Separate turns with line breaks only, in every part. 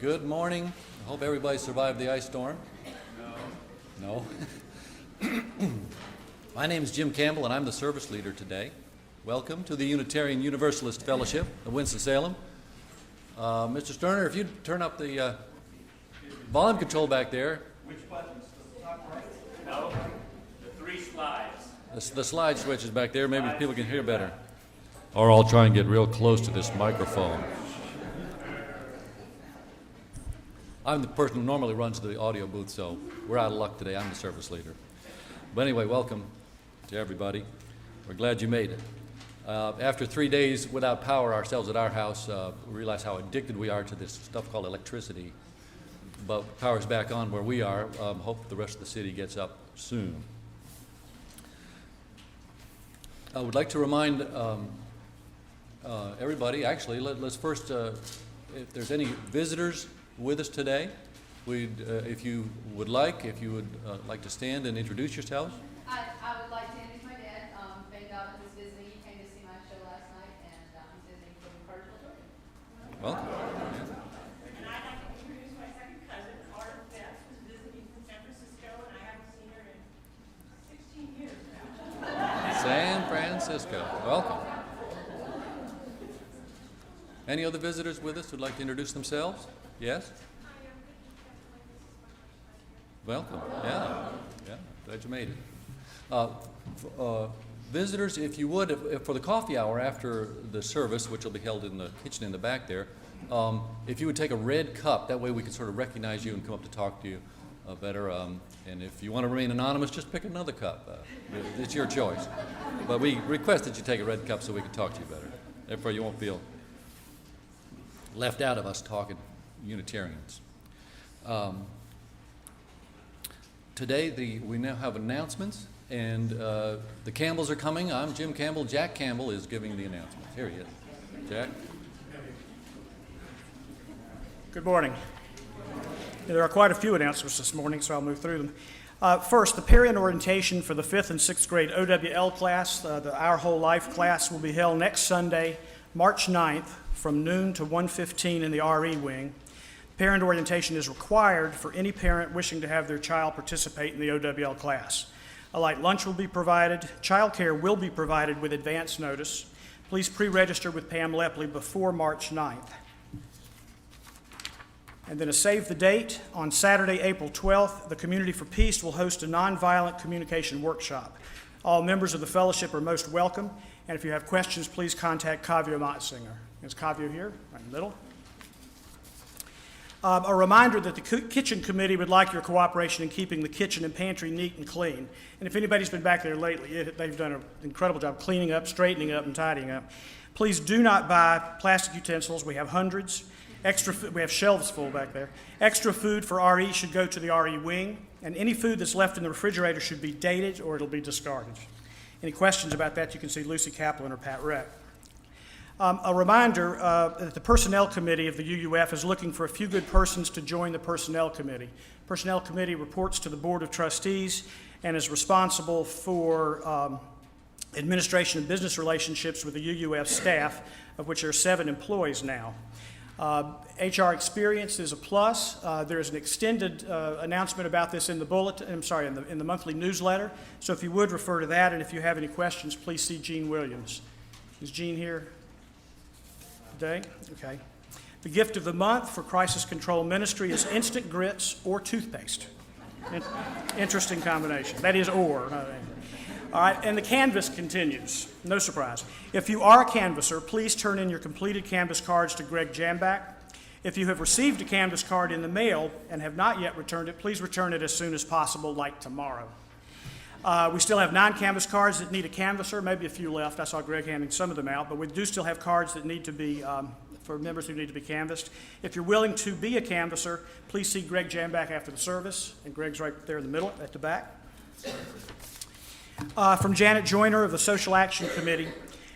Good morning. I hope everybody survived the ice storm. No? My name is Jim Campbell, and I'm the service leader today. Welcome to the Unitarian Universalist Fellowship of Winston-Salem. Mr. Sterner, if you'd turn up the volume control back there.
Which buttons? The top right? No, the three slides.
The slide switch is back there. Maybe people can hear better. Or I'll try and get real close to this microphone. I'm the person who normally runs the audio booth, so we're out of luck today. I'm the service leader. But anyway, welcome to everybody. We're glad you made it. After 3 days without power ourselves at our house, we realize how addicted we are to this stuff called electricity. But power's back on where we are. Hope the rest of the city gets up soon. I would like to remind everybody, actually, let's first, if there's any visitors with us today, if you would like to stand and introduce yourselves.
I would like to introduce my dad. Ben Dobbins is visiting. He came to see my show last night, and he's visiting from Cartersville, Georgia.
Welcome.
And I'd like to introduce my second cousin, Art Beth, who's visiting from San Francisco, and I haven't seen her in 16 years now.
San Francisco. Welcome. Any other visitors with us who'd like to introduce themselves? Yes? Welcome. Yeah. Glad you made it. Visitors, if you would, if for the coffee hour after the service, which will be held in the kitchen in the back there, if you would take a red cup, that way we can sort of recognize you and come up to talk to you better. And if you want to remain anonymous, just pick another cup. It's your choice. But we request that you take a red cup so we can talk to you better. Therefore, you won't feel left out of us talking Unitarians. Today, we now have announcements, and the Campbells are coming. I'm Jim Campbell. Jack Campbell is giving the announcements. Here he is. Jack?
Good morning. There are quite a few announcements this morning, so I'll move through them. First, the parent orientation for the 5th and 6th grade OWL class, the Our Whole Life class, will be held next Sunday, March 9th, from noon to 1:15 in the RE wing. Parent orientation is required for any parent wishing to have their child participate in the OWL class. A light lunch will be provided. Childcare will be provided with advance notice. Please pre-register with Pam Lepley before March 9th. And then a save the date, on Saturday, April 12th, the Community for Peace will host a nonviolent communication workshop. All members of the fellowship are most welcome, and if you have questions, please contact Kavya Motzinger. Is Kavya here, right in the middle? A reminder that the kitchen committee would like your cooperation in keeping the kitchen and pantry neat and clean. And if anybody's been back there lately, they've done an incredible job cleaning up, straightening up, and tidying up. Please do not buy plastic utensils. We have hundreds. We have shelves full back there. Extra food for RE should go to the RE wing, and any food that's left in the refrigerator should be dated or it'll be discarded. Any questions about that, you can see Lucy Kaplan or Pat Reck. A reminder that the Personnel Committee of the UUF is looking for a few good persons to join the Personnel Committee. Personnel Committee reports to the Board of Trustees and is responsible for administration and business relationships with the UUF staff, of which there are 7 employees now. HR experience is a plus. There's an extended announcement about this in the bulletin. In the monthly newsletter. So if you would refer to that, and if you have any questions, please see Gene Williams. Is Gene here today? Okay. The gift of the month for Crisis Control Ministry is instant grits or toothpaste. Interesting combination. That is or. All right, and the canvas continues. No surprise. If you are a canvasser, please turn in your completed canvas cards to Greg Jambach. If you have received a canvas card in the mail and have not yet returned it, please return it as soon as possible, like tomorrow. We still have 9 canvas cards that need a canvasser, maybe a few left. I saw Greg handing some of them out, but we do still have cards that need to be, for members who need to be canvassed. If you're willing to be a canvasser, please see Greg Jambach after the service, and Greg's right there in the middle at the back. From Janet Joyner of the Social Action Committee,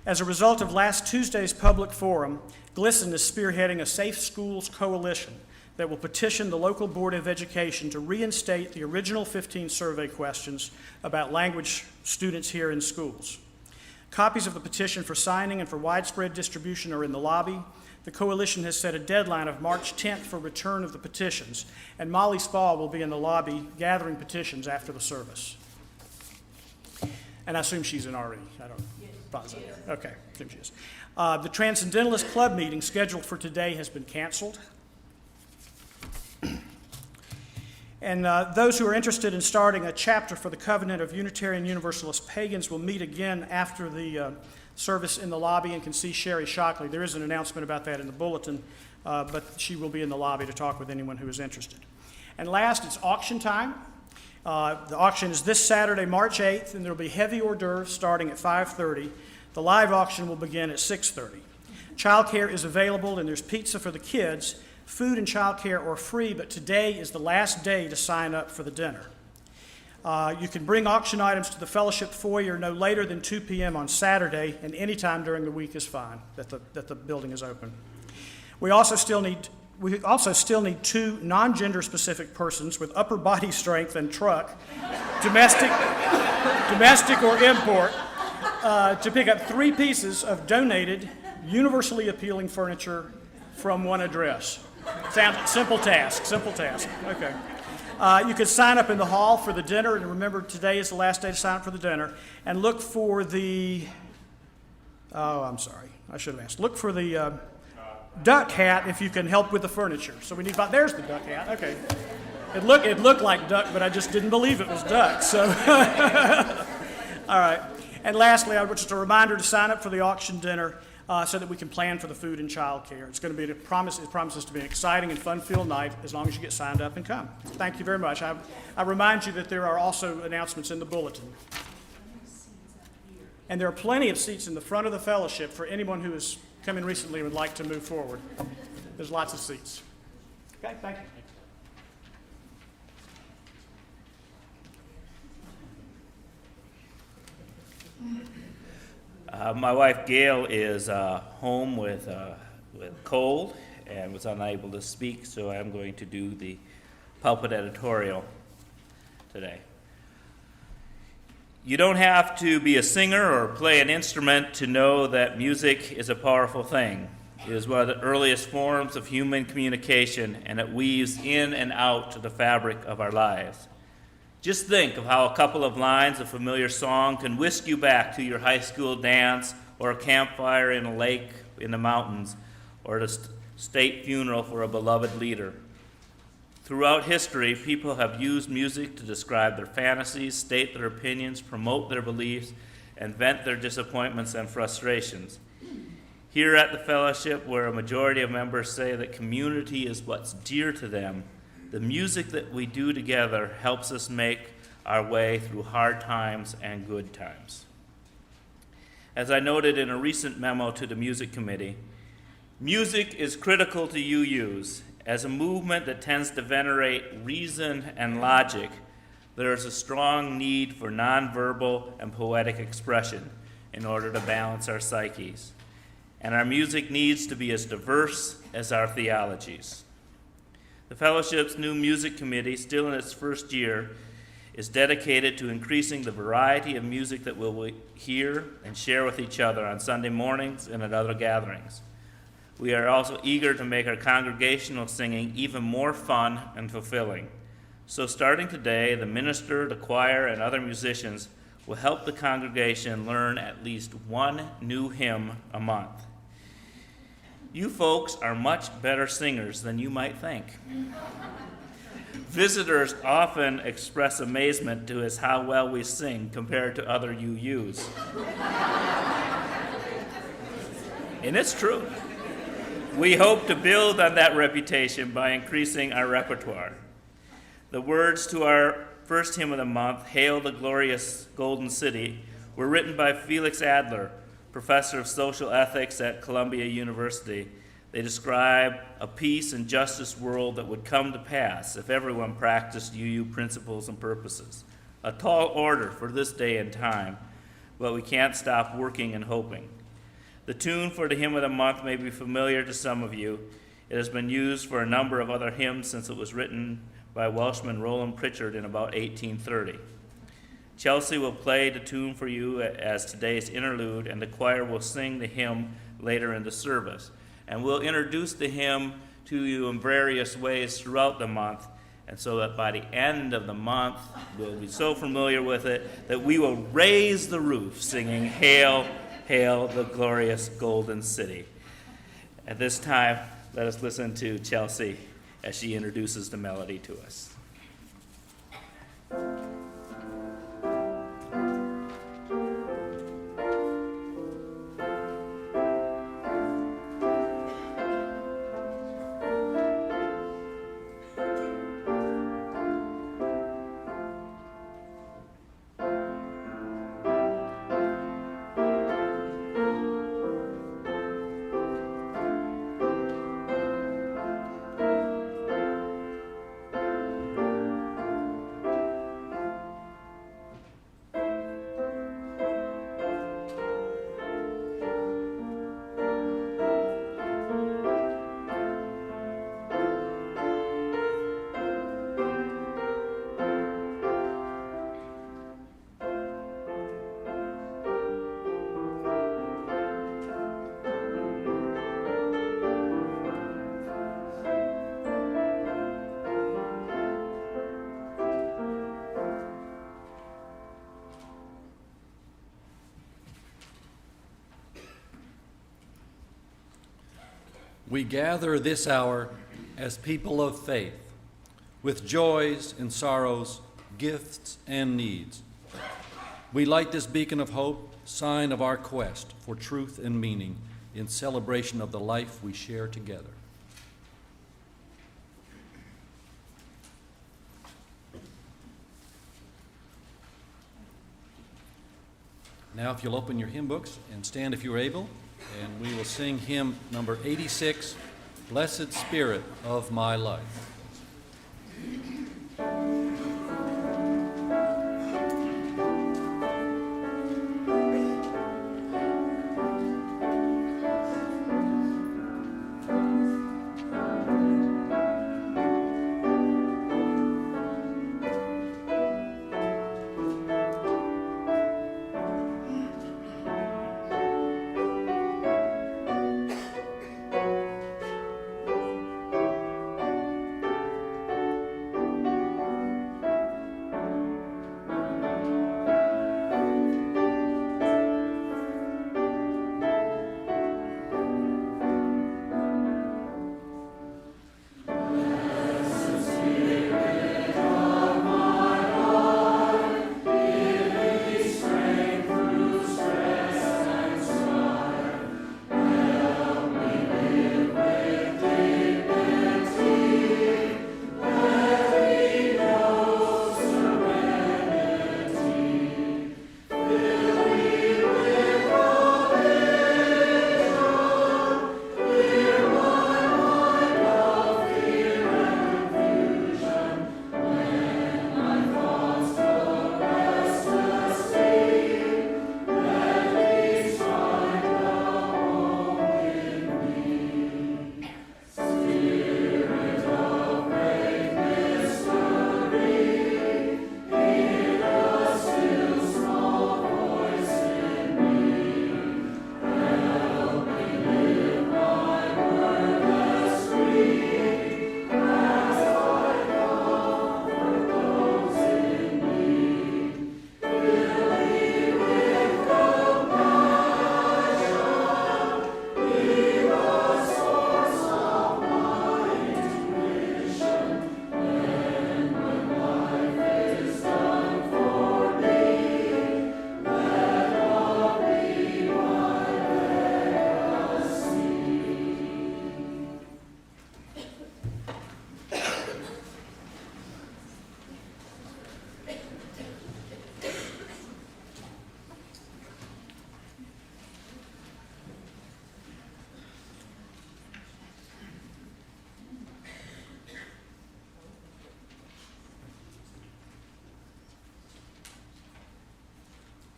as a result of last Tuesday's public forum, GLSEN is spearheading a Safe Schools Coalition that will petition the local Board of Education to reinstate the original 15 survey questions about language students here in schools. Copies of the petition for signing and for widespread distribution are in the lobby. The coalition has set a deadline of March 10th for return of the petitions, and Molly Spall will be in the lobby gathering petitions after the service. And I assume she's in already. I don't know. Okay, assume she is. The Transcendentalist Club meeting scheduled for today has been canceled. And those who are interested in starting a chapter for the Covenant of Unitarian Universalist Pagans will meet again after the service in the lobby and can see Sherry Shockley. There is an announcement about that in the bulletin, but she will be in the lobby to talk with anyone who is interested. And last, it's auction time. The auction is this Saturday, March 8th, and there will be heavy hors d'oeuvres starting at 5:30. The live auction will begin at 6:30. Childcare is available, and there's pizza for the kids. Food and childcare are free, but today is the last day to sign up for the dinner. You can bring auction items to the fellowship foyer no later than 2 p.m. on Saturday, and any time during the week is fine that the building is open. We also still need 2 non-gender specific persons with upper body strength and truck, domestic or import, to pick up 3 pieces of donated, universally appealing furniture from one address. Sounds simple task. Okay. You can sign up in the hall for the dinner, and remember today is the last day to sign up for the dinner. And look for the. Oh, I'm sorry. I should have asked. Look for the duck hat if you can help with the furniture. So we need. There's the duck hat. Okay. It looked like duck, but I just didn't believe it was duck. So. All right. And lastly, just a reminder to sign up for the auction dinner. So that we can plan for the food and child care. It's going to be it promises to be an exciting and fun-filled night as long as you get signed up and come. Thank you very much. I remind you that there are also announcements in the bulletin. And there are plenty of seats in the front of the fellowship for anyone who has come in recently and would like to move forward. There's lots of seats. Okay, thank you.
My wife Gail is home with cold and was unable to speak, so I'm going to do the pulpit editorial today. You don't have to be a singer or play an instrument to know that music is a powerful thing. It is one of the earliest forms of human communication, and it weaves in and out to the fabric of our lives. Just think of how a couple of lines of familiar song can whisk you back to your high school dance or a campfire in a lake in the mountains or the state funeral for a beloved leader. Throughout history, people have used music to describe their fantasies, state their opinions, promote their beliefs, and vent their disappointments and frustrations. Here at the fellowship, where a majority of members say that community is what's dear to them, the music that we do together helps us make our way through hard times and good times. As I noted in a recent memo to the Music Committee, music is critical to UUs. As a movement that tends to venerate reason and logic, there is a strong need for nonverbal and poetic expression in order to balance our psyches. And our music needs to be as diverse as our theologies. The Fellowship's new music committee, still in its first year, is dedicated to increasing the variety of music that we'll hear and share with each other on Sunday mornings and at other gatherings. We are also eager to make our congregational singing even more fun and fulfilling. So starting today, the minister, the choir, and other musicians will help the congregation learn at least one new hymn a month. You folks are much better singers than you might think. Visitors often express amazement to us how well we sing compared to other UUs. And it's true. We hope to build on that reputation by increasing our repertoire. The words to our first hymn of the month, Hail the Glorious Golden City, were written by Felix Adler, professor of social ethics at Columbia University. They describe a peace and justice world that would come to pass if everyone practiced UU principles and purposes. A tall order for this day and time, but we can't stop working and hoping. The tune for the hymn of the month may be familiar to some of you. It has been used for a number of other hymns since it was written by Welshman Roland Pritchard in about 1830. Chelsea will play the tune for you as today's interlude, and the choir will sing the hymn later in the service. And we'll introduce the hymn to you in various ways throughout the month, and so that by the end of the month, we'll be so familiar with it that we will raise the roof singing, "Hail, Hail the Glorious Golden City." At this time, let us listen to Chelsea as she introduces the melody to us.
We gather this hour as people of faith, with joys and sorrows, gifts and needs. We light this beacon of hope, sign of our quest for truth and meaning in celebration of the life we share together. Now, if you'll open your hymn books and stand if you're able, and we will sing hymn number 86, "Blessed Spirit of My Life."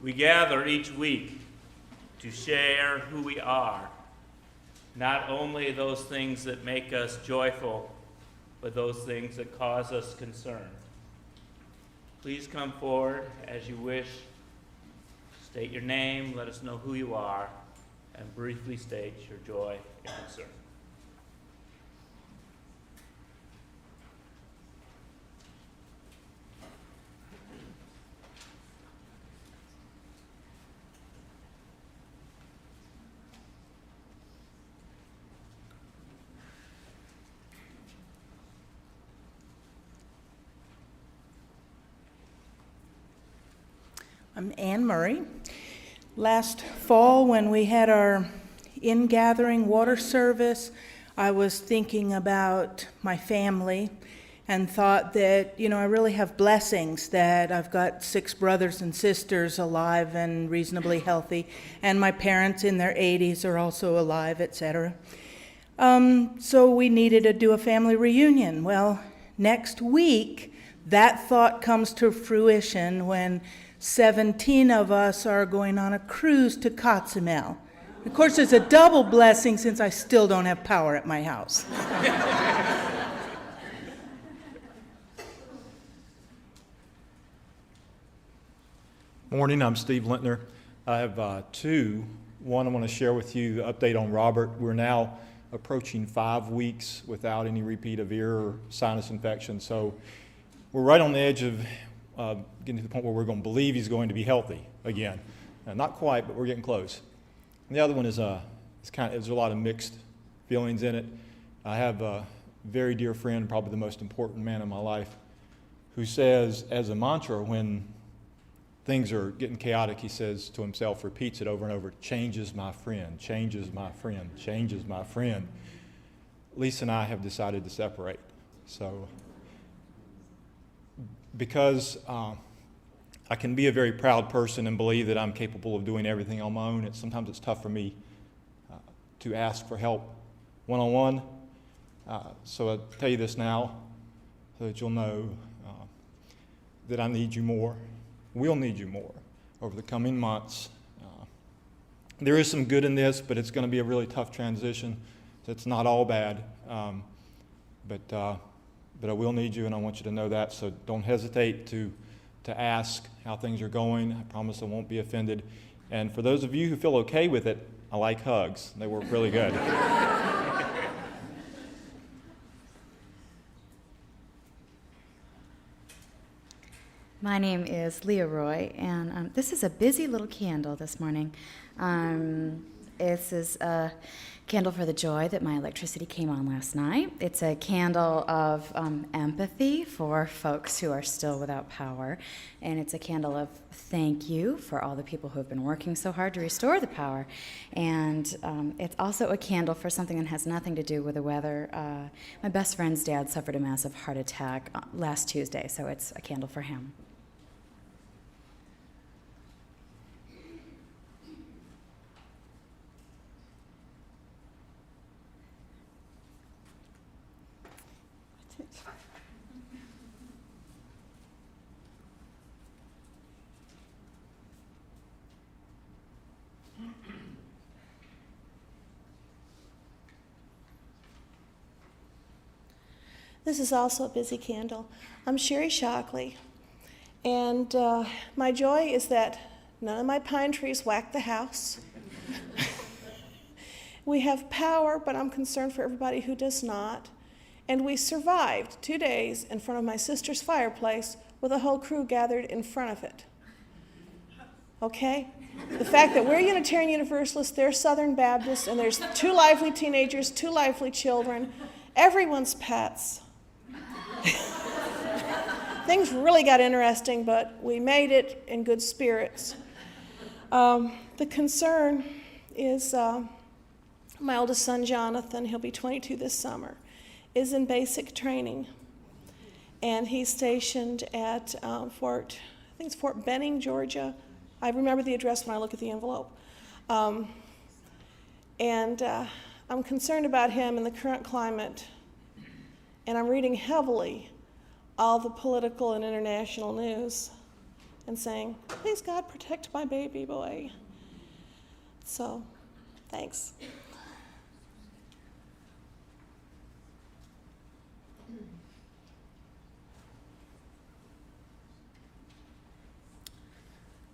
We gather each week to share who we are, not only those things that make us joyful, but those things that cause us concern.
please come forward as you wish. State your name, let us know who you are, and briefly state your joy and concern.
I'm Anne Murray. Last fall, when we had our in-gathering water service, I was thinking about my family and thought that, I really have blessings that I've got 6 brothers and sisters alive and reasonably healthy, and my parents in their 80s are also alive, etc. So we needed to do a family reunion. Well, next week, that thought comes to fruition when 17 of us are going on a cruise to Cozumel. Of course, it's a double blessing since I still don't have power at my house.
Morning, I'm Steve Lintner. I have 2. One, I want to share with you the update on Robert. We're now approaching 5 weeks without any repeat of ear or sinus infection. So we're right on the edge of getting to the point where we're going to believe he's going to be healthy again. Not quite, but we're getting close. And the other one is there's a lot of mixed feelings in it. I have a very dear friend, probably the most important man in my life, who says as a mantra when things are getting chaotic, he says to himself, repeats it over and over, change is my friend, change is my friend, change is my friend. Lisa and I have decided to separate. So because I can be a very proud person and believe that I'm capable of doing everything on my own, sometimes it's tough for me to ask for help one-on-one. So I'll tell you this now so that you'll know that I need you more. We'll need you more over the coming months. There is some good in this, but it's going to be a really tough transition. So it's not all bad. But I will need you, and I want you to know that, so don't hesitate to ask how things are going. I promise I won't be offended. And for those of you who feel okay with it, I like hugs. They work really good.
My name is Leah Roy, and this is a busy little candle this morning. This is a candle for the joy that my electricity came on last night. It's a candle of empathy for folks who are still without power, and it's a candle of thank you for all the people who have been working so hard to restore the power. And it's also a candle for something that has nothing to do with the weather. My best friend's dad suffered a massive heart attack last Tuesday, so it's a candle for him.
This is also a busy candle. I'm Sherry Shockley, and my joy is that none of my pine trees whack the house. We have power, but I'm concerned for everybody who does not. And we survived 2 days in front of my sister's fireplace with a whole crew gathered in front of it. Okay? The fact that we're Unitarian Universalists, they're Southern Baptists, and there's 2 lively teenagers, 2 lively children, everyone's pets. Things really got interesting, but we made it in good spirits. The concern is my oldest son, Jonathan, he'll be 22 this summer, is in basic training. And he's stationed at Fort Benning, Georgia. I remember the address when I look at the envelope. I'm concerned about him in the current climate. And I'm reading heavily all the political and international news and saying, please God, protect my baby boy. So, thanks.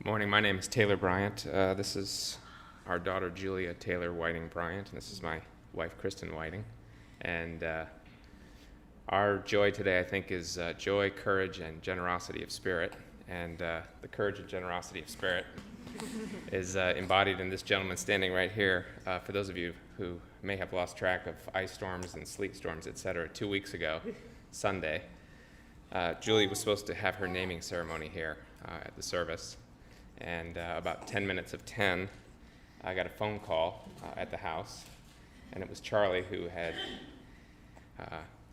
Morning, my name is Taylor Bryant. This is our daughter Julia Taylor Whiting Bryant, and this is my wife Kristen Whiting. And our joy today, I think, is joy, courage, and generosity of spirit. And the courage and generosity of spirit is embodied in this gentleman standing right here. For those of you who may have lost track of ice storms and sleet storms, etc., 2 weeks ago, Sunday, Julie was supposed to have her naming ceremony here at the service. And about 10 minutes of 10, I got a phone call at the house, and it was Charlie who had,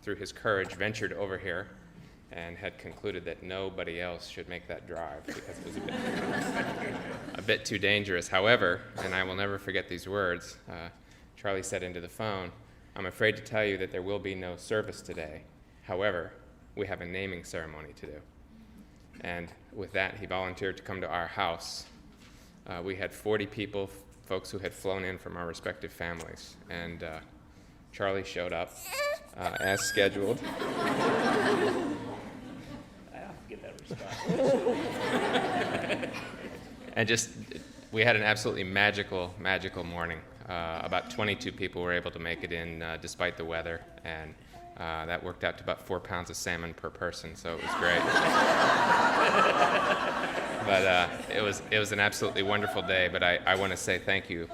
through his courage, ventured over here and had concluded that nobody else should make that drive because it was a bit too dangerous. However, and I will never forget these words, Charlie said into the phone, "I'm afraid to tell you that there will be no service today. However, we have a naming ceremony to do." And with that, he volunteered to come to our house. We had 40 people, folks who had flown in from our respective families. And Charlie showed up as scheduled.
I'll get that response.
And just, we had an absolutely magical morning. About 22 people were able to make it in despite the weather. And that worked out to about 4 pounds of salmon per person, so it was great. But it was an absolutely wonderful day. But I want to say thank you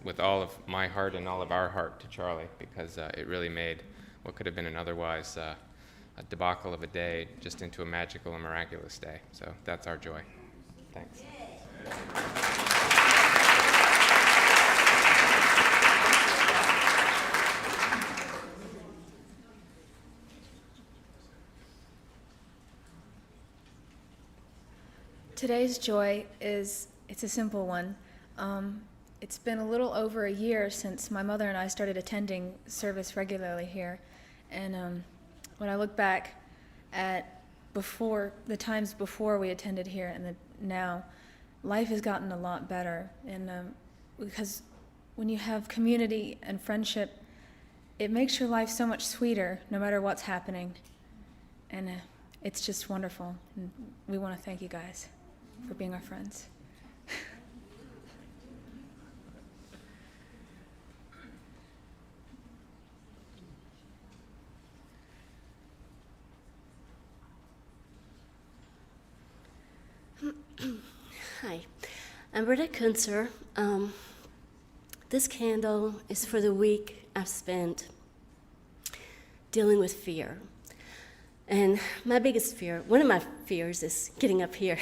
with all of my heart and all of our heart to Charlie, because it really made what could have been an otherwise a debacle of a day just into a magical and miraculous day. So that's our joy. Thanks.
Today's joy it's a simple one. It's been a little over a year since my mother and I started attending service regularly here. And when I look back at the times before we attended here and now, life has gotten a lot better. And because when you have community and friendship, it makes your life so much sweeter no matter what's happening. And it's just wonderful. And we want to thank you guys for being our friends.
Hi, I'm Britta Kunzer. This candle is for the week I've spent dealing with fear. And my biggest fear, one of my fears, is getting up here.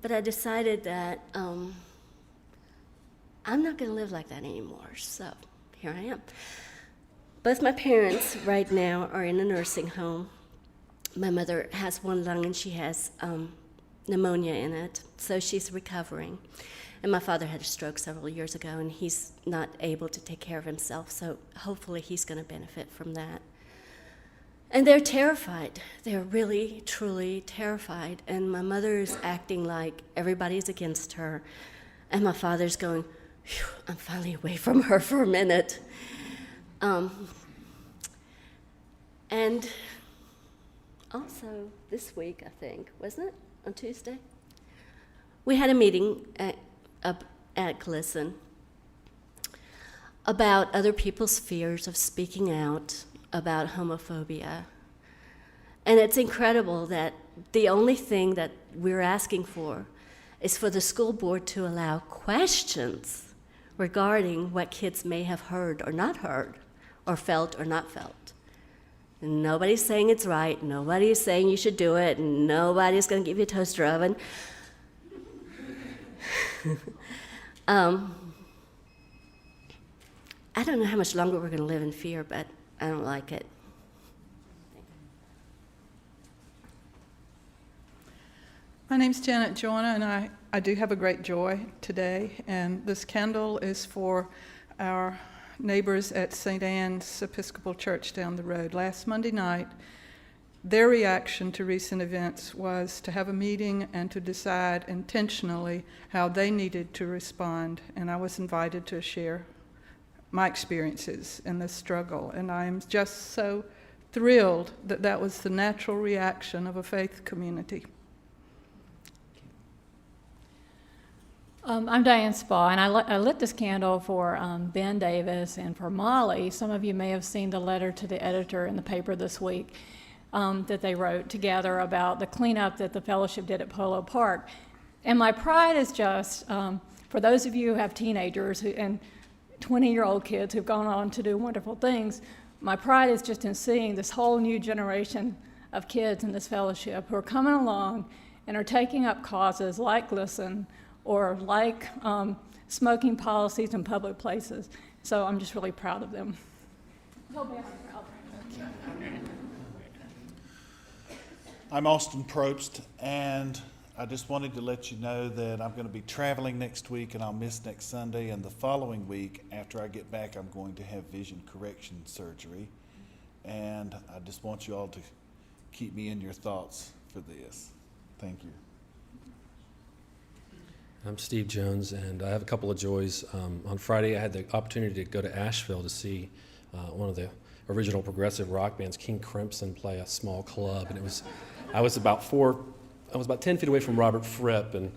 But I decided that I'm not going to live like that anymore, so here I am. Both my parents right now are in a nursing home. My mother has one lung and she has pneumonia in it, so she's recovering. And my father had a stroke several years ago, and he's not able to take care of himself, so hopefully he's going to benefit from that. And they're terrified. They're really, truly terrified. And my mother is acting like everybody's against her, and my father's going, "Phew, I'm finally away from her for a minute." And also this week, I think, wasn't it, on Tuesday? We had a meeting up at Glisson about other people's fears of speaking out about homophobia. And it's incredible that the only thing that we're asking for is for the school board to allow questions regarding what kids may have heard or not heard, or felt or not felt. And nobody's saying it's right, nobody's saying you should do it, and nobody's going to give you a toaster oven. I don't know how much longer we're going to live in fear, but I don't like it.
My name's Janet Joanna, and I do have a great joy today, and this candle is for our neighbors at St. Anne's Episcopal Church down the road. Last Monday night, their reaction to recent events was to have a meeting and to decide intentionally how they needed to respond, and I was invited to share my experiences in this struggle, and I am just so thrilled that that was the natural reaction of a faith community.
I'm Diane Spa, and I lit this candle for Ben Davis and for Molly. Some of you may have seen the letter to the editor in the paper this week that they wrote together about the cleanup that the fellowship did at Polo Park. And my pride is just, for those of you who have teenagers and 20-year-old kids who've gone on to do wonderful things, my pride is just in seeing this whole new generation of kids in this fellowship who are coming along and are taking up causes like GLSEN or like smoking policies in public places. So I'm just really proud of them.
I'm Austin Probst, and I just wanted to let you know that I'm going to be traveling next week, and I'll miss next Sunday. And the following week, after I get back, I'm going to have vision correction surgery. And I just want you all to keep me in your thoughts for this. Thank you.
I'm Steve Jones, and I have a couple of joys. On Friday, I had the opportunity to go to Asheville to see one of the original progressive rock bands, King Crimson, play a small club, and I was about 10 feet away from Robert Fripp, and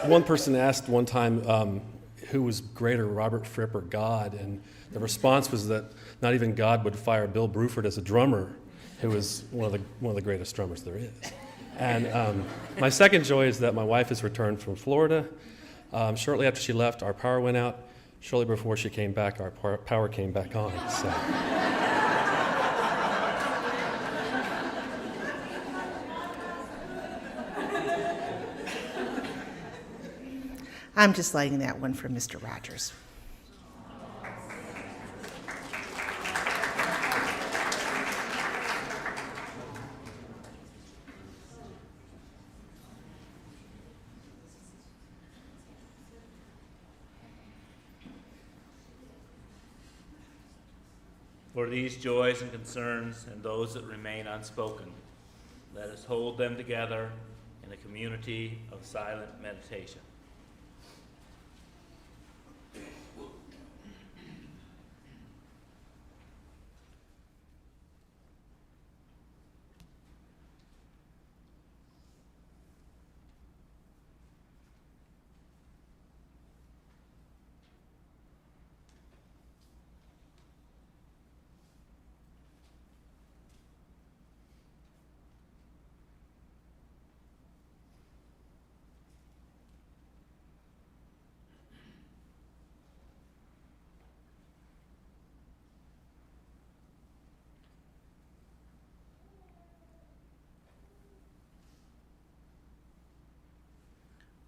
one person asked one time who was greater, Robert Fripp or God, and the response was that not even God would fire Bill Bruford as a drummer, who is one of the greatest drummers there is. And my second joy is that my wife has returned from Florida. Shortly after she left, our power went out. Shortly before she came back, our power came back on. So.
I'm just lighting that one for Mr. Rogers.
For these joys and concerns and those that remain unspoken, let us hold them together in a community of silent meditation.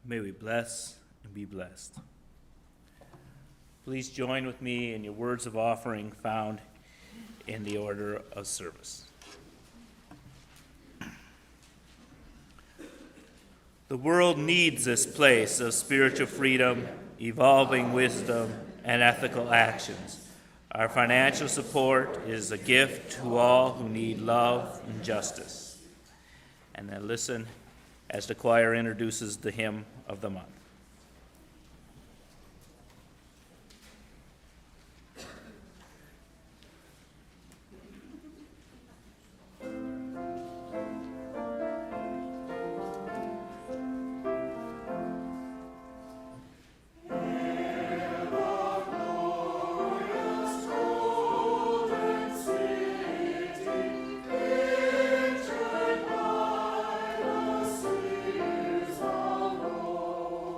May we bless and be blessed. Please join with me in your words of offering found in the order of service. The world needs this place of spiritual freedom, evolving wisdom, and ethical actions. Our financial support is a gift to all who need love and justice. And then listen as the choir introduces the hymn of the month.
Lord.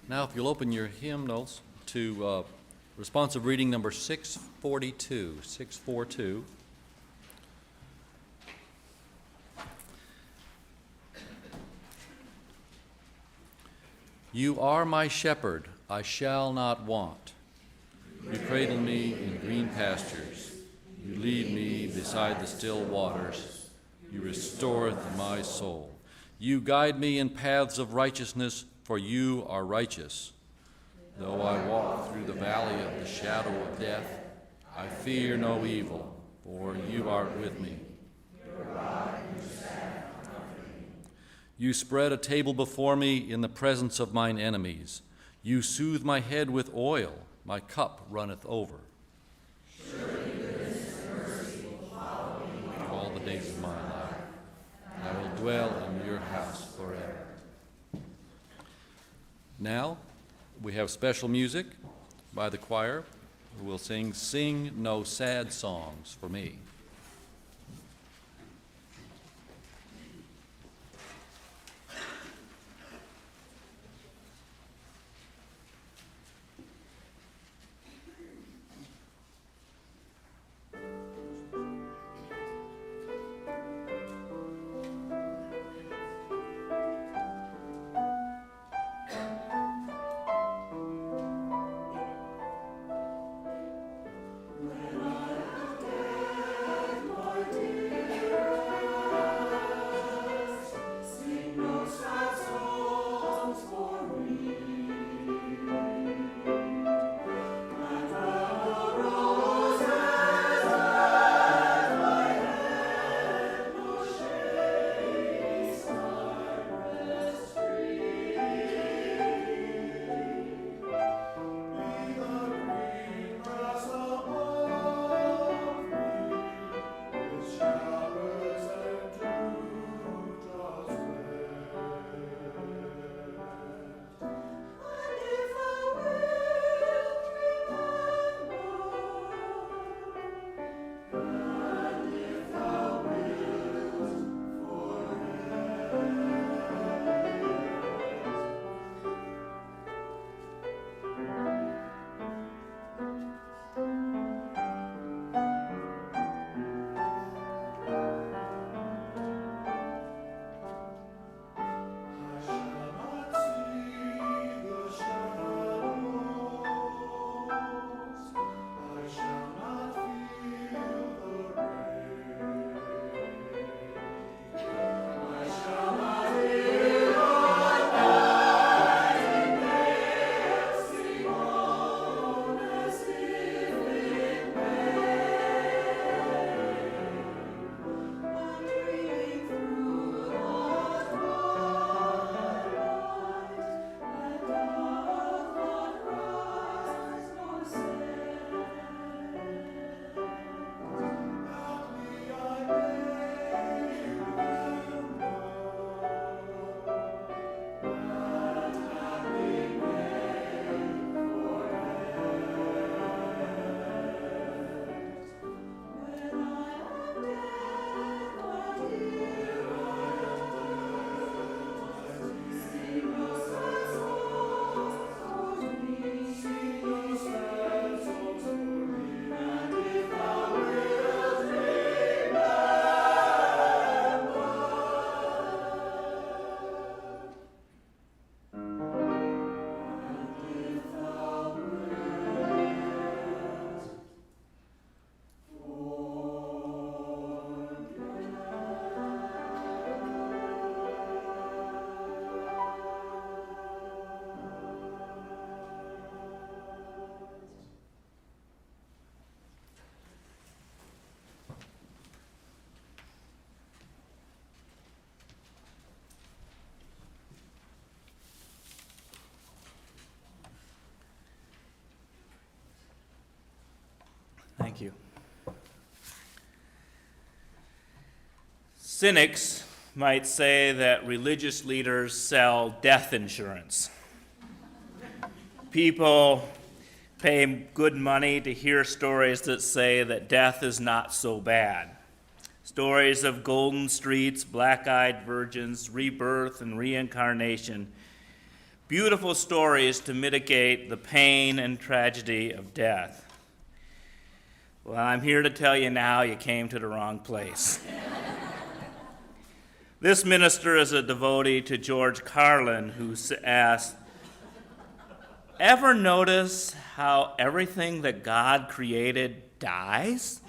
Now, if you'll open your hymnals to responsive reading number 642, 642. You are my shepherd, I shall not want. You cradle me in green pastures. You lead me beside the still waters. You restoreth my soul. You guide me in paths of righteousness, for you are righteous. Though I walk through the valley of the shadow of death, I fear no evil, for you are with me. You spread a table before me in the presence of mine enemies. You soothe my head with oil, my cup runneth over. Surely goodness and mercy will follow me all the days of my life. I will dwell in your house forever. Now, we have special music by the choir who will Sing No Sad Songs for Me.
Thank you. Cynics might say that religious leaders sell death insurance. People pay good money to hear stories that say that death is not so bad. Stories of golden streets, black-eyed virgins, rebirth and reincarnation. beautiful stories to mitigate the pain and tragedy of death. Well, I'm here to tell you now you came to the wrong place. This minister is a devotee to George Carlin, who asked, ever notice how everything that God created dies?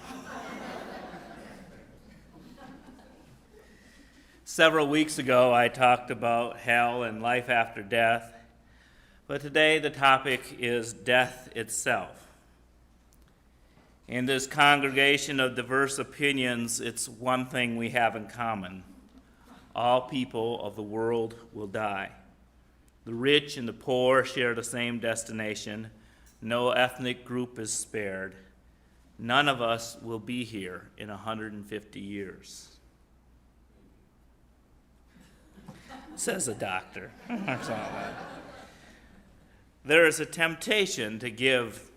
Several weeks ago, I talked about hell and life after death, but today the topic is death itself. In this congregation of diverse opinions, it's one thing we have in common. All people of the world will die. The rich and the poor share the same destination. No ethnic group is spared. None of us will be here in 150 years. Says a doctor. There is a temptation to give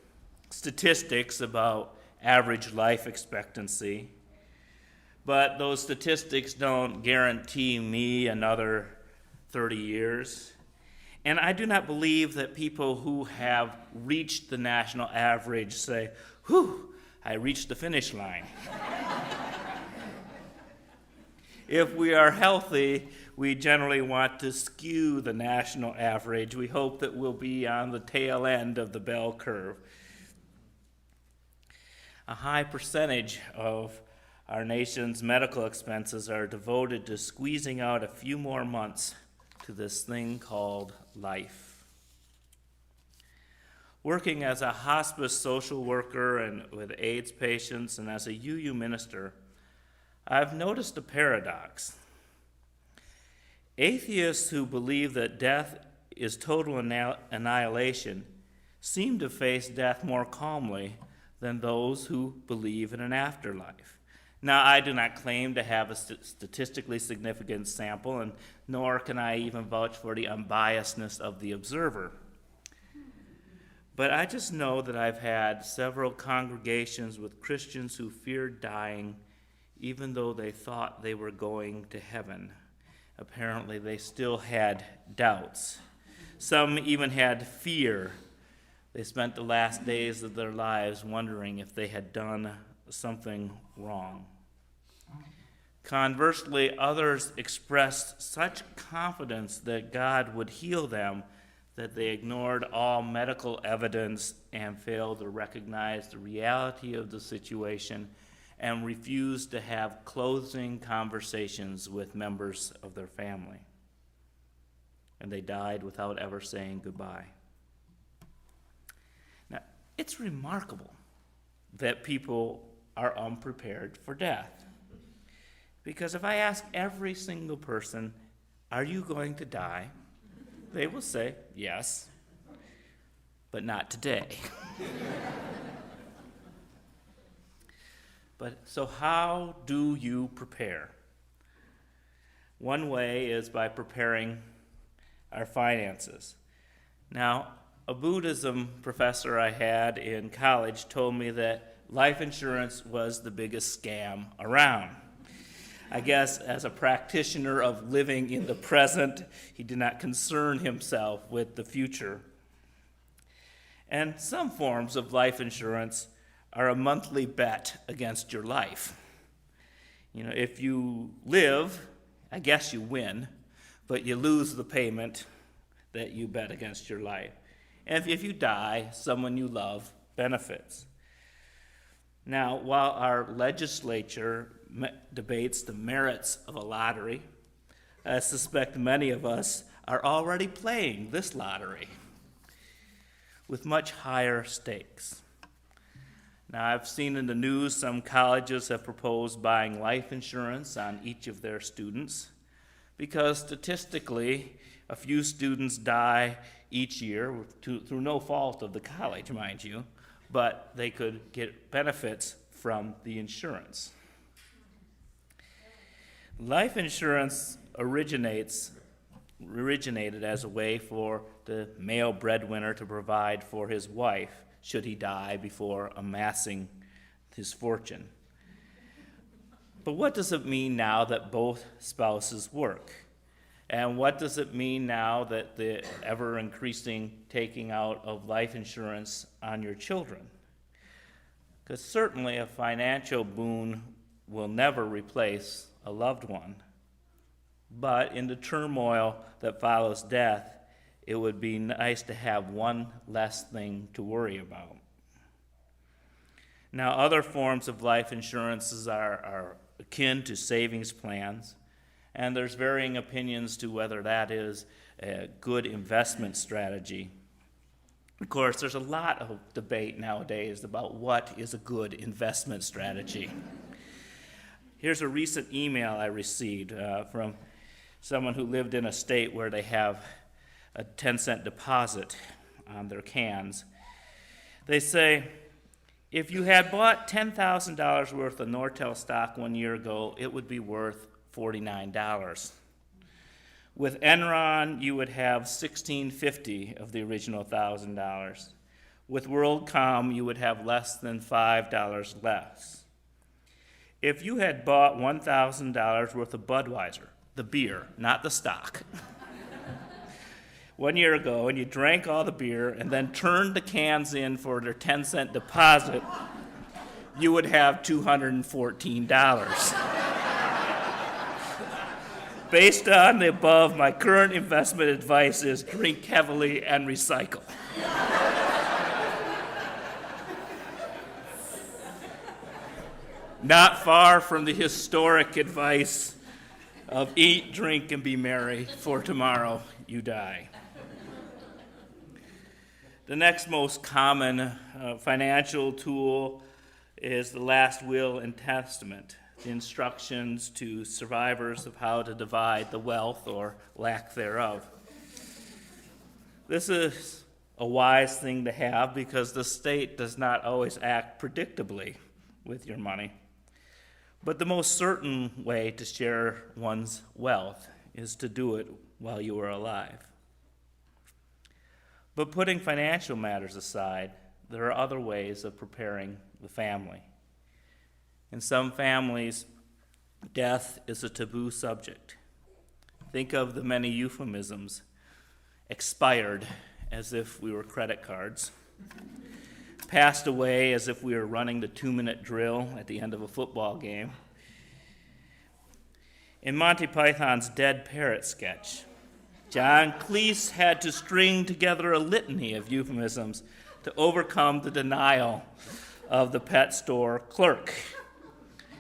statistics about average life expectancy, but those statistics don't guarantee me another 30 years. And I do not believe that people who have reached the national average say, whew, I reached the finish line. If we are healthy, we generally want to skew the national average. We hope that we'll be on the tail end of the bell curve. A high percentage of our nation's medical expenses are devoted to squeezing out a few more months to this thing called life. Working as a hospice social worker and with AIDS patients and as a UU minister, I've noticed a paradox. Atheists who believe that death is total annihilation seem to face death more calmly than those who believe in an afterlife. Now, I do not claim to have a statistically significant sample, and nor can I even vouch for the unbiasedness of the observer. But I just know that I've had several congregations with Christians who feared dying even though they thought they were going to heaven. Apparently, they still had doubts. Some even had fear. They spent the last days of their lives wondering if they had done something wrong. Conversely, others expressed such confidence that God would heal them that they ignored all medical evidence and failed to recognize the reality of the situation and refused to have closing conversations with members of their family. And they died without ever saying goodbye. Now, it's remarkable that people are unprepared for death. Because if I ask every single person, are you going to die? They will say, yes, but not today. But so how do you prepare? One way is by preparing our finances. Now, a Buddhism professor I had in college told me that life insurance was the biggest scam around. I guess as a practitioner of living in the present, he did not concern himself with the future. And some forms of life insurance are a monthly bet against your life. You know, if you live, I guess you win, but you lose the payment that you bet against your life. And if you die, someone you love benefits. Now, while our legislature debates the merits of a lottery, I suspect many of us are already playing this lottery with much higher stakes. Now, I've seen in the news some colleges have proposed buying life insurance on each of their students because statistically, a few students die each year through no fault of the college, mind you, but they could get benefits from the insurance. Life insurance originated as a way for the male breadwinner to provide for his wife should he die before amassing his fortune. But what does it mean now that both spouses work? And what does it mean now that the ever-increasing taking out of life insurance on your children? Because certainly a financial boon will never replace a loved one. But in the turmoil that follows death, it would be nice to have one less thing to worry about. Now, other forms of life insurances are akin to savings plans, and there's varying opinions to whether that is a good investment strategy. Of course, there's a lot of debate nowadays about what is a good investment strategy. Here's a recent email I received from someone who lived in a state where they have a 10-cent deposit on their cans. They say, if you had bought $10,000 worth of Nortel stock 1 year ago, it would be worth $49. With Enron, you would have $1,650 of the original $1,000. With WorldCom, you would have less than $5 less. If you had bought $1,000 worth of Budweiser, the beer, not the stock, 1 year ago, and you drank all the beer and then turned the cans in for their 10-cent deposit, you would have $214. Based on the above, my current investment advice is drink heavily and recycle. Not far from the historic advice of eat, drink, and be merry, for tomorrow you die. The next most common financial tool is the last will and testament, the instructions to survivors of how to divide the wealth or lack thereof. This is a wise thing to have because the state does not always act predictably with your money. But the most certain way to share one's wealth is to do it while you are alive. But putting financial matters aside, there are other ways of preparing the family. In some families, death is a taboo subject. Think of the many euphemisms: expired, as if we were credit cards; passed away, as if we were running the 2-minute drill at the end of a football game. In Monty Python's Dead Parrot sketch, John Cleese had to string together a litany of euphemisms to overcome the denial of the pet store clerk,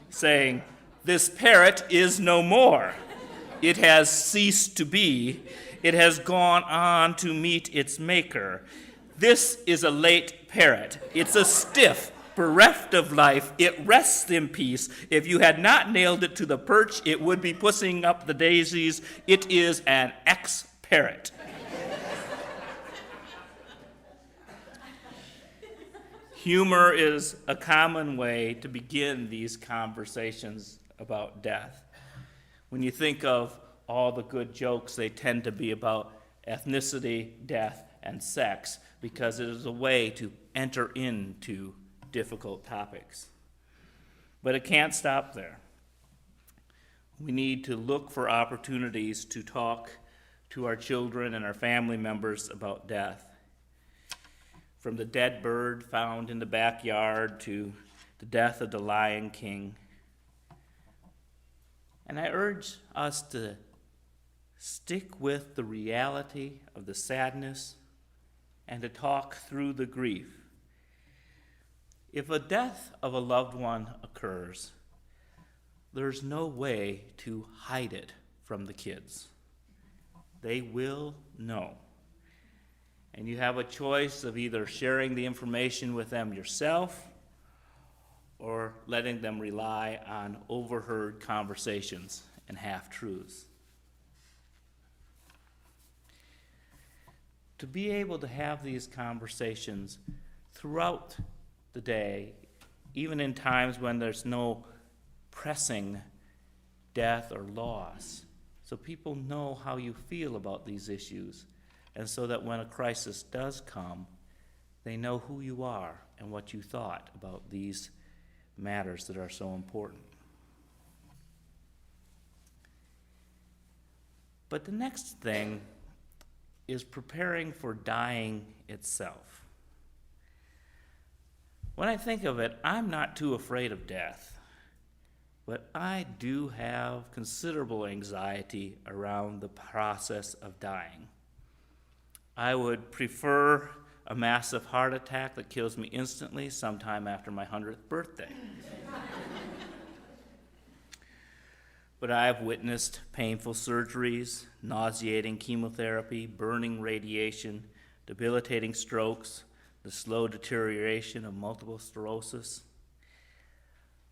saying, "This parrot is no more. It has ceased to be. It has gone on to meet its maker. This is a late parrot. It's a stiff, bereft of life. It rests in peace. If you had not nailed it to the perch, it would be pussing up the daisies. It is an ex-parrot." Humor is a common way to begin these conversations about death. When you think of all the good jokes, they tend to be about ethnicity, death, and sex, because it is a way to enter into difficult topics. But it can't stop there. We need to look for opportunities to talk to our children and our family members about death. From the dead bird found in the backyard to the death of the Lion King. And I urge us to stick with the reality of the sadness and to talk through the grief. If a death of a loved one occurs, there's no way to hide it from the kids. They will know. And you have a choice of either sharing the information with them yourself or letting them rely on overheard conversations and half-truths. To be able to have these conversations throughout the day, even in times when there's no pressing death or loss, so people know how you feel about these issues, and so that when a crisis does come, they know who you are and what you thought about these matters that are so important. But the next thing is preparing for dying itself. When I think of it, I'm not too afraid of death, but I do have considerable anxiety around the process of dying. I would prefer a massive heart attack that kills me instantly sometime after my 100th birthday. But I have witnessed painful surgeries, nauseating chemotherapy, burning radiation, debilitating strokes, the slow deterioration of multiple sclerosis,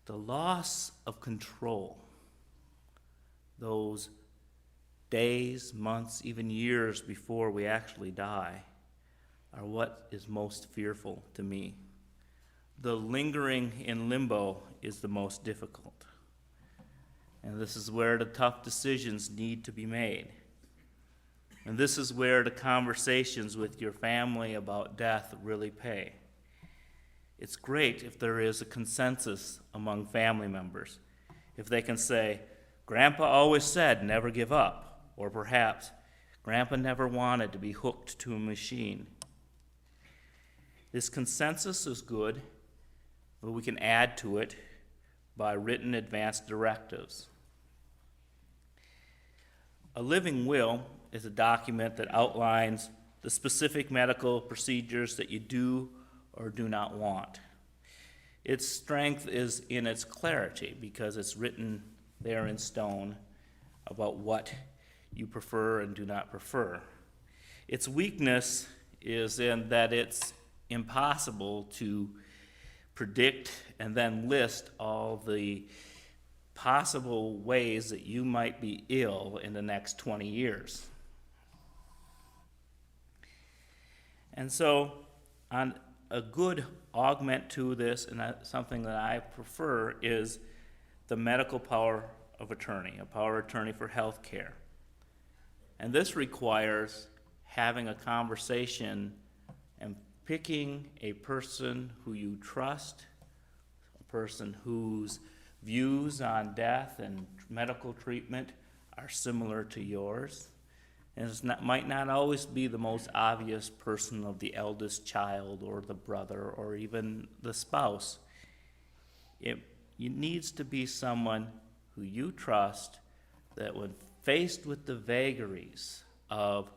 the loss of control, those days, months, even years before we actually die, are what is most fearful to me. The lingering in limbo is the most difficult. And this is where the tough decisions need to be made. And this is where the conversations with your family about death really pay. It's great if there is a consensus among family members. If they can say, Grandpa always said never give up, or perhaps, Grandpa never wanted to be hooked to a machine. This consensus is good, but we can add to it by written advance directives. A living will is a document that outlines the specific medical procedures that you do or do not want. Its strength is in its clarity because it's written there in stone about what you prefer and do not prefer. Its weakness is in that it's impossible to predict and then list all the possible ways that you might be ill in the next 20 years. And so, on a good augment to this, and something that I prefer, is the medical power of attorney, a power of attorney for health care. And this requires having a conversation and picking a person who you trust, a person whose views on death and medical treatment are similar to yours. And it might not always be the most obvious person of the eldest child or the brother or even the spouse. It needs to be someone who you trust that when faced with the vagaries of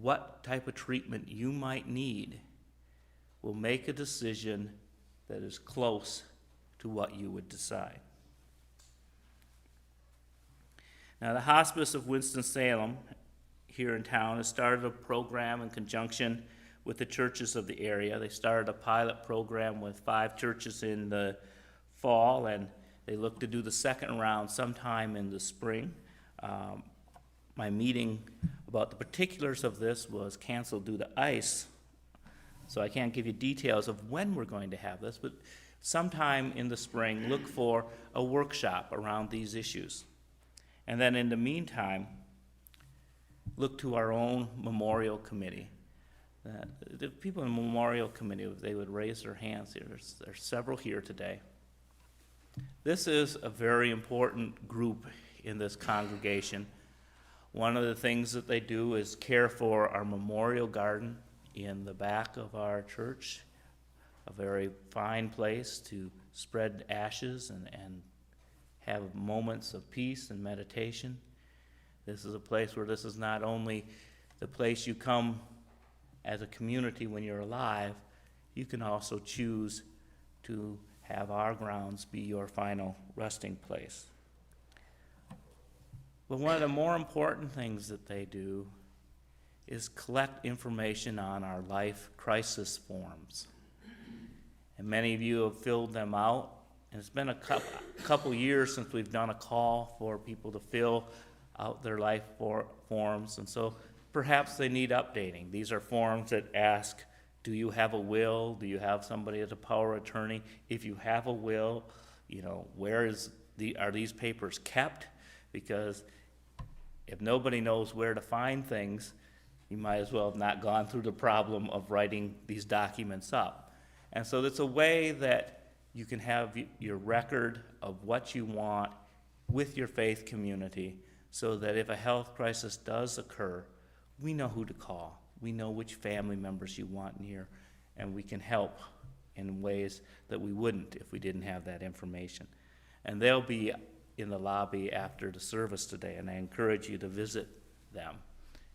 what type of treatment you might need, will make a decision that is close to what you would decide. Now, the Hospice of Winston-Salem here in town has started a program in conjunction with the churches of the area. They started a pilot program with 5 churches in the fall, and they look to do the second round sometime in the spring. My meeting about the particulars of this was canceled due to ice, so I can't give you details of when we're going to have this, but sometime in the spring, look for a workshop around these issues. And then in the meantime, look to our own memorial committee. The people in the memorial committee, if they would raise their hands here, there's several here today. This is a very important group in this congregation. One of the things that they do is care for our memorial garden in the back of our church, a very fine place to spread ashes and have moments of peace and meditation. This is a place where this is not only the place you come as a community when you're alive, you can also choose to have our grounds be your final resting place. But one of the more important things that they do is collect information on our life crisis forms. And many of you have filled them out. And it's been a couple years since we've done a call for people to fill out their life forms. And so perhaps they need updating. These are forms that ask, do you have a will? Do you have somebody as a power of attorney? If you have a will, where are these papers kept? Because if nobody knows where to find things, you might as well have not gone through the problem of writing these documents up. And so it's a way that you can have your record of what you want with your faith community so that if a health crisis does occur, we know who to call. We know which family members you want near, and we can help in ways that we wouldn't if we didn't have that information. And they'll be in the lobby after the service today, and I encourage you to visit them.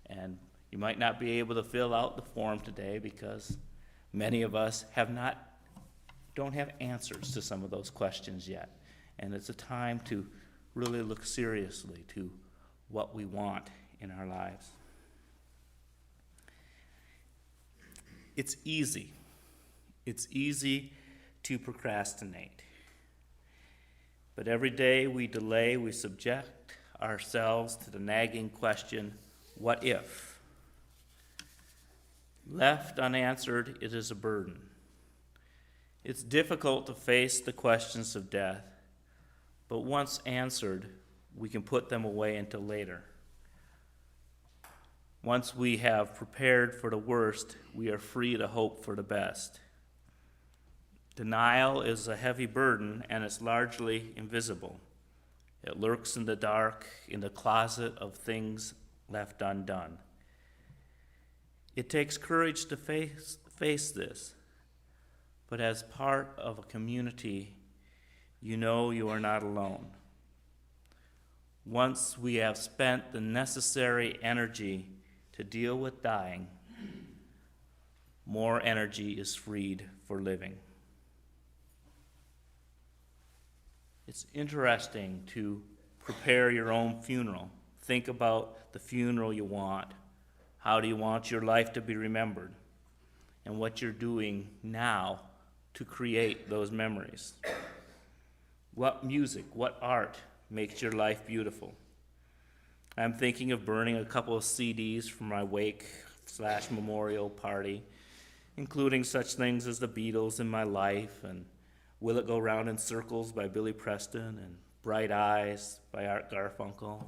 And you might not be able to fill out the form today because many of us don't have answers to some of those questions yet. And it's a time to really look seriously to what we want in our lives. It's easy. It's easy to procrastinate. But every day we delay, we subject ourselves to the nagging question, what if? Left unanswered, it is a burden. It's difficult to face the questions of death, but once answered, we can put them away until later. Once we have prepared for the worst, we are free to hope for the best. Denial is a heavy burden, and it's largely invisible. It lurks in the dark, in the closet of things left undone. It takes courage to face this, but as part of a community, you know you are not alone. Once we have spent the necessary energy to deal with dying, more energy is freed for living. It's interesting to prepare your own funeral. Think about the funeral you want. How do you want your life to be remembered? And what you're doing now to create those memories. What music, what art makes your life beautiful? I'm thinking of burning a couple of CDs for my wake/memorial party, including such things as the Beatles in my life, and Will It Go Round in Circles by Billy Preston, and Bright Eyes by Art Garfunkel,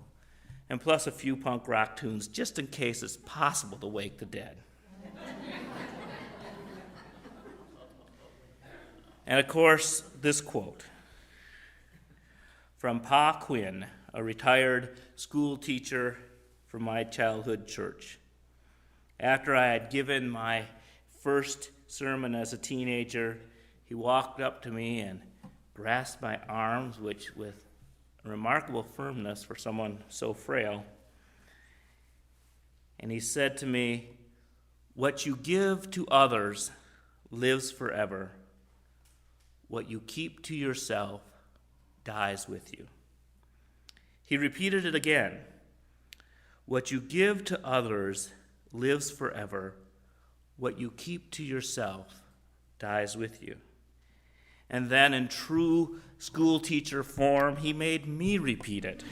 and plus a few punk rock tunes just in case it's possible to wake the dead. And of course, this quote from Pa Quinn, a retired school teacher from my childhood church. After I had given my first sermon as a teenager, he walked up to me and grasped my arms, which with remarkable firmness for someone so frail. And he said to me, "What you give to others lives forever. What you keep to yourself dies with you." He repeated it again. "What you give to others lives forever. What you keep to yourself dies with you." And then in true school teacher form, he made me repeat it.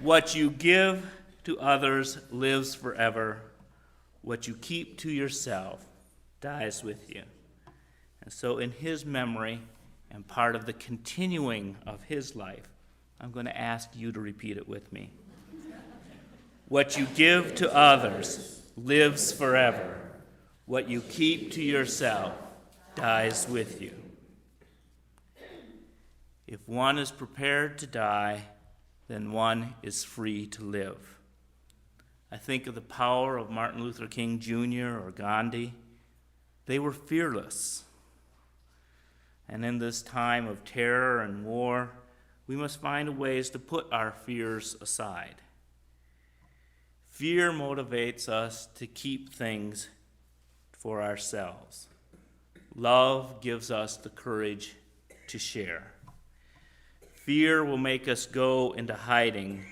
"What you give to others lives forever. What you keep to yourself dies with you." And so in his memory, and part of the continuing of his life, I'm going to ask you to repeat it with me. What you give to others lives forever. What you keep to yourself dies with you. If one is prepared to die, then one is free to live. I think of the power of Martin Luther King Jr. or Gandhi. They were fearless. And in this time of terror and war, we must find ways to put our fears aside. Fear motivates us to keep things for ourselves. Love gives us the courage to share. Fear will make us go into hiding.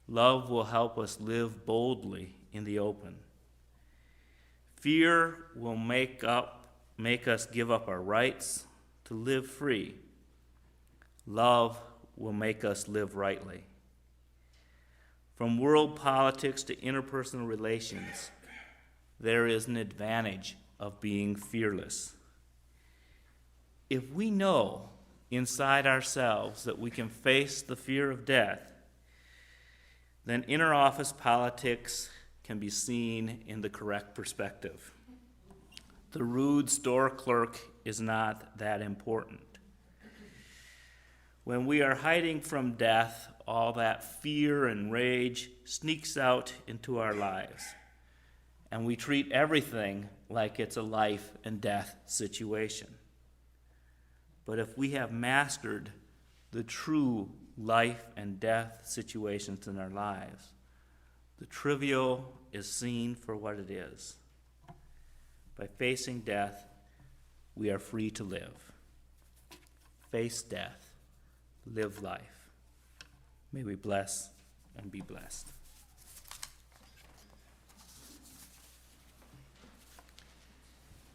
Love will help us live boldly in the open. Fear will make us give up our rights to live free. Love will make us live rightly. From world politics to interpersonal relations, there is an advantage of being fearless. If we know inside ourselves that we can face the fear of death, then inner office politics can be seen in the correct perspective. The rude store clerk is not that important. When we are hiding from death, all that fear and rage sneaks out into our lives, and we treat everything like it's a life and death situation. But if we have mastered the true life and death situations in our lives, the trivial is seen for what it is. By facing death, we are free to live. Face death, live life. May we bless and be blessed.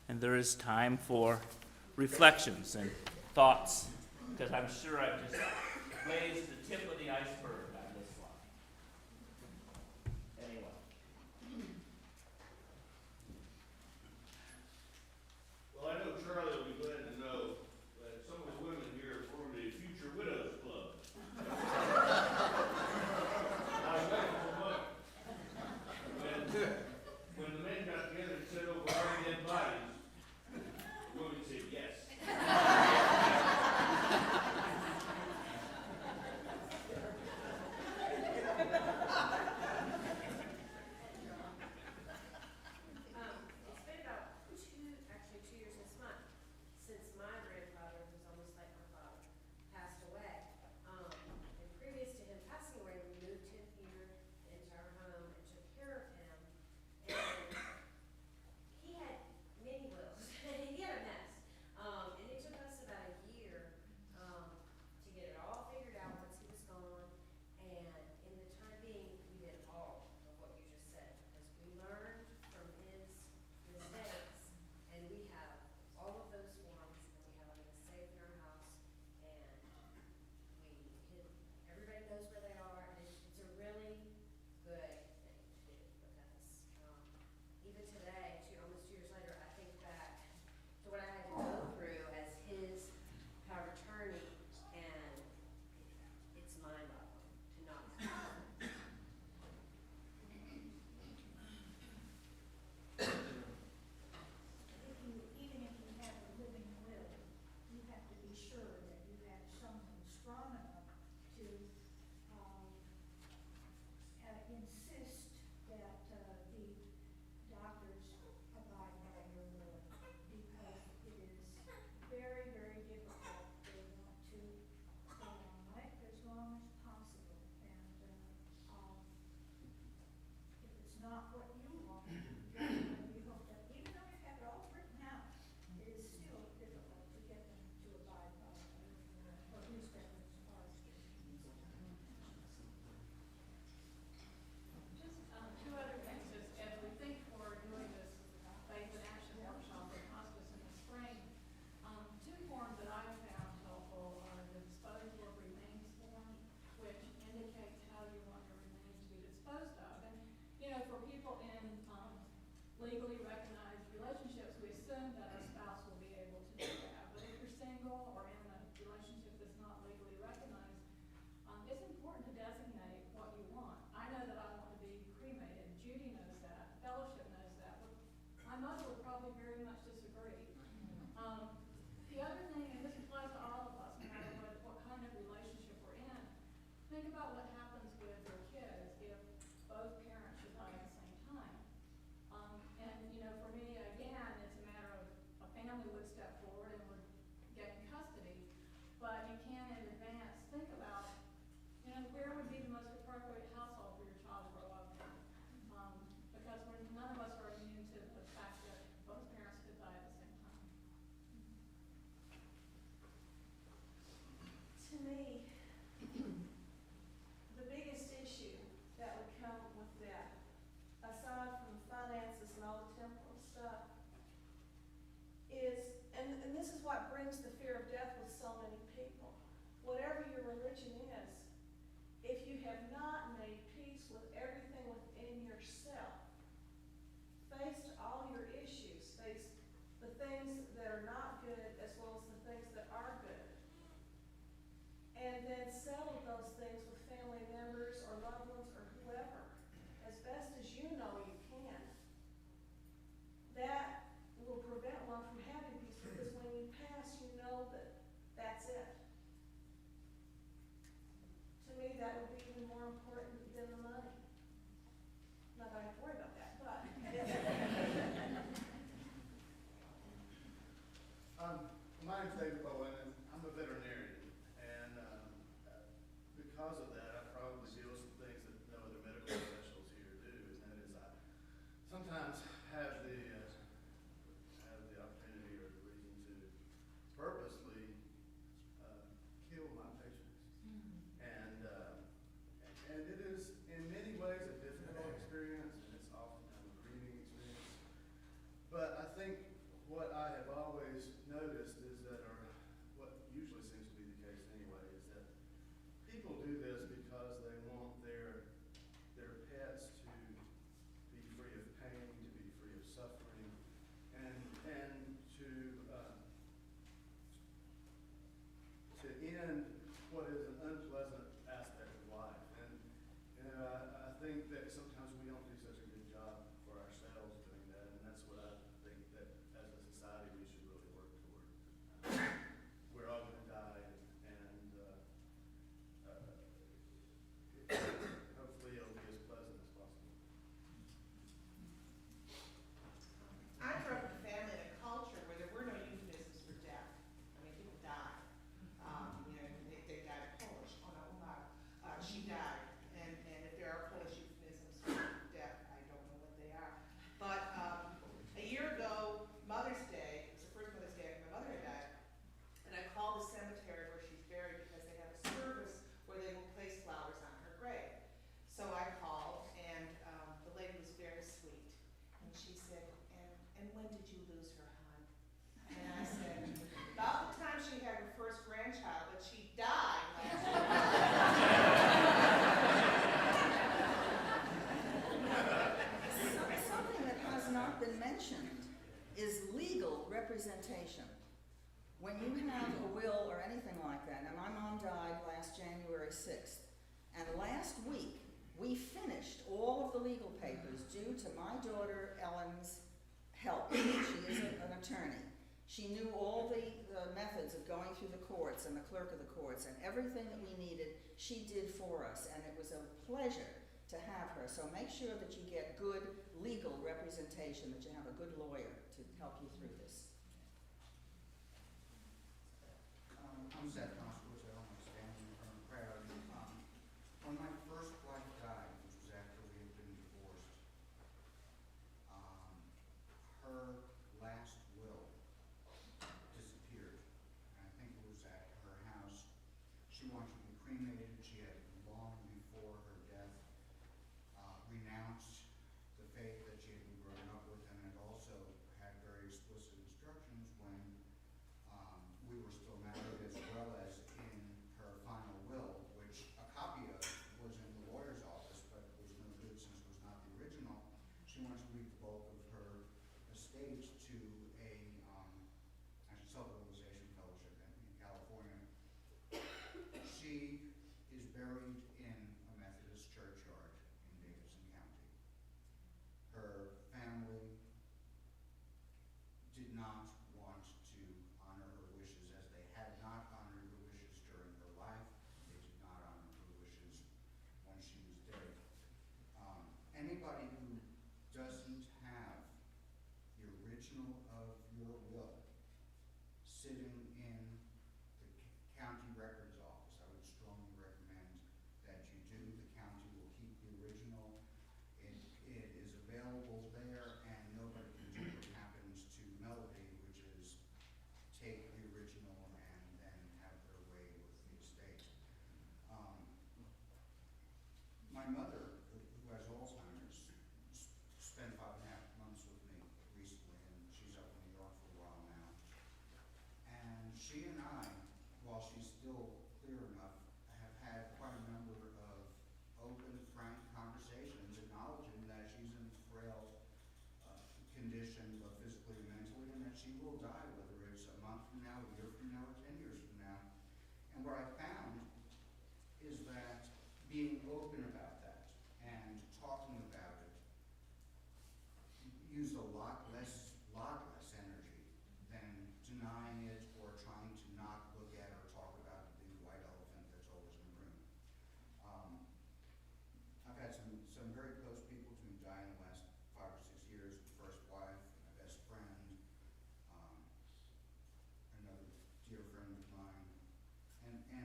And there is time for reflections and thoughts, because I'm sure I've just raised the tip of the iceberg on this one. Anyway.
Well, I know Charlie will be glad to know that some of the women here formed a future widows club. When the men got together and said, "Oh, we're already dead bodies," the women said yes.
It's been about 2 years this month, since my grandfather, who's almost like my father, passed away. And previous to him passing away, we moved him here into our home and took care of him. And he had many wills. He had a mess. And it took us about a year to get it all figured out once he was gone. And in the time being, we did all of what you just said, because we learned from his mistakes, and we have all of those forms, and we have them saved in our house, and everybody knows where they are, and it's a really good thing to do, because even today, almost 2 years later, I think back to what I had to go through as his power of attorney, and it's mind-boggling to not have.
Even if you have a living will, you have to be sure that you have something strong enough to insist that the doctors abide by your will, because it is very, very difficult. They want to stay on life as long as possible, and if it's not what you want, you hope that even though you have it all written out, it is still difficult to get them to abide by it, or at least that was ours.
Just two other things, just as we think we're doing this faith and action workshop in hospice in the spring, two forms that I found helpful are the disposal of remains form, which indicates how you want your remains to be disposed of. And, for people in legally recognized relationships, we assume that our spouse will be able to do that. But if you're single or in a relationship that's not legally recognized, it's important to designate what you want. I know that I want to be cremated. Judy knows that. Fellowship knows that. But my mother would probably very much disagree. The other thing, and this applies to all of us, no matter what kind of relationship we're in, think about what happens with your kids if both parents should die at the same time. And, for me, again, it's a matter of a family would step forward and would get in custody, but you can in advance think about, where would be the most appropriate household for your child to grow up in? Because none of us are immune to the fact that both parents could die at the same time.
To me, the biggest issue that would come with that, aside from finances and all the temporal stuff, is, and this is what brings the fear of death with so many people. Whatever your religion is, if you have not made peace with everything within yourself, faced all your issues, faced the things that are not good as well as the things that are good, and then settle those things with family members or loved ones or whoever, as best as you know you can, that will prevent one from having peace, because when you pass, you know that would be even more important than the money. Not that I have to worry about that, but.
My name's David Bowen, and I'm a veterinarian, and because of that, I probably deal with some things that no other medical professionals here do, and that is I sometimes have the opportunity or the reason to purposely kill my patients, and it is in many ways a difficult experience, and it's often a grieving experience. But I think what I have always noticed is that, or what usually seems to be the case anyway, is that people do this because they want their pets to be free of pain, to be free of suffering, and to end what is an unpleasant aspect of life. And I think that sometimes we don't do such a good job for ourselves doing that, and that's what I think that as a society we should really work toward. We're all going to die, and hopefully it'll be as pleasant as possible.
I grew up in a family and a culture where there were no euphemisms for death. I mean, people died. They died Polish. Oh no, she died. And if there are Polish euphemisms for death, I don't know what they are. But a year ago, Mother's Day, it was the first Mother's Day after my mother had died, and I called the cemetery where she's buried because they have a service where they will place flowers on her grave. So I called, and the lady was very sweet, and she said, and when did you lose her, hon? And I said, about the time she had her first grandchild, but she died last year.
Something that has not been mentioned is legal representation. When you have a will or anything like that, and my mom died last January 6th, and last week we finished all of the legal papers due to my daughter Ellen's help. She is an attorney. She knew all the methods of going through the courts and the clerk of the courts, and everything that we needed she did for us, and it was a pleasure to have her. So make sure that you get good legal representation, that you have a good lawyer to help you through this.
I'm Seth Moskowitz. I don't stand in front of the crowd. When my first wife died, which was after we had been divorced, her last will disappeared. And I think it was at her house. She wanted to be cremated. She had long before her death renounced the faith that she had been growing up with, and it also had very explicit instructions when we were still married, as well as in her final will, which a copy of was in the lawyer's office, but it was no good since it was not the original. She wanted to leave the bulk of her estate to a self-realization fellowship in California. She is buried in a Methodist churchyard in Davidson County. Her family did not want to honor her wishes, as they had not honored her wishes during her life. They did not honor her wishes when she was dead. Anybody who doesn't have the original of your will sitting in the county records office, I would strongly recommend that you do. The county will keep the original. It is available there, and nobody can do what happens to Melody, which is take the original and then have their way with the estate. My mother, who has Alzheimer's, spent 5.5 months with me recently, and she's up in New York for a while now. And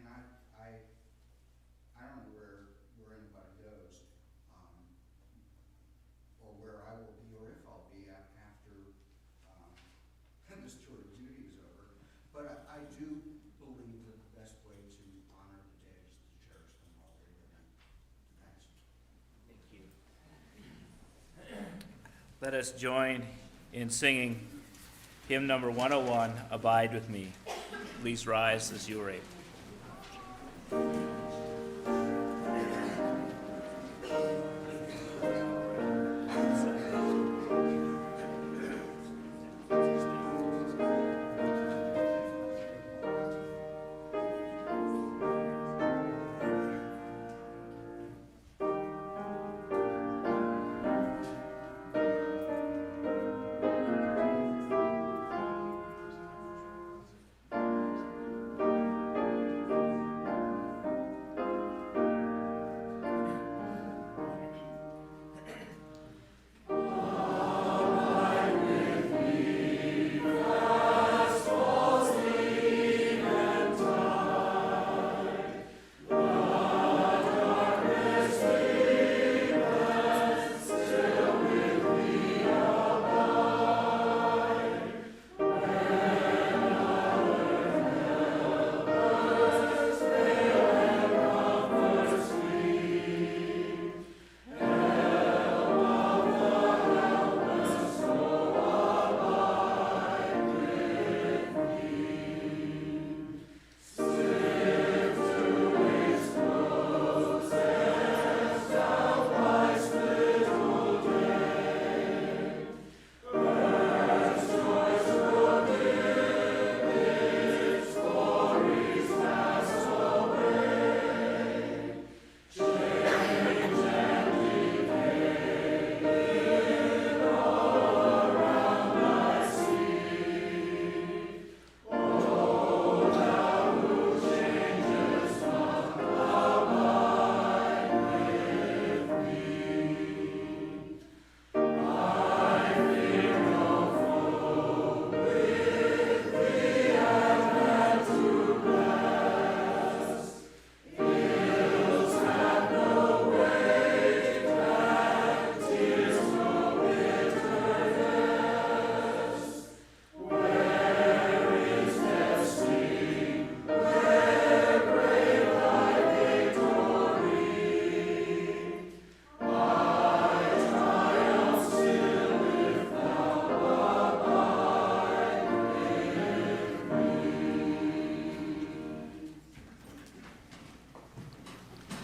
and I don't know where anybody goes, or where I will be, or if I'll be after this tour of duty is over. But I do believe that the best way to honor the dead is to cherish them while they're living. Thanks.
Thank you. Let us join in singing hymn number 101, Abide With Me. Please rise as you are able.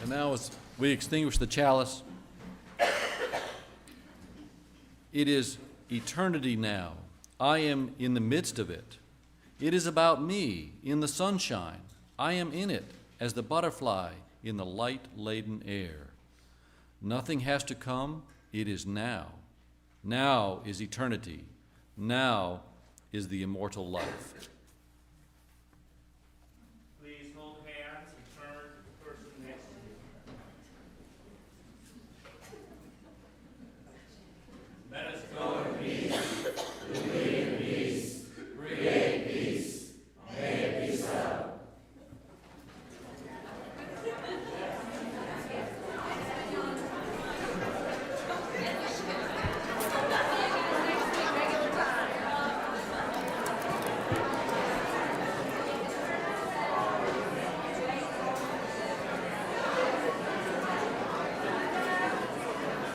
And now as we extinguish the chalice, it is eternity now. I am in the midst of it. It is about me in the sunshine. I am in it as the butterfly in the light-laden air. Nothing has to come. It is now. Now is eternity. Now is the immortal life.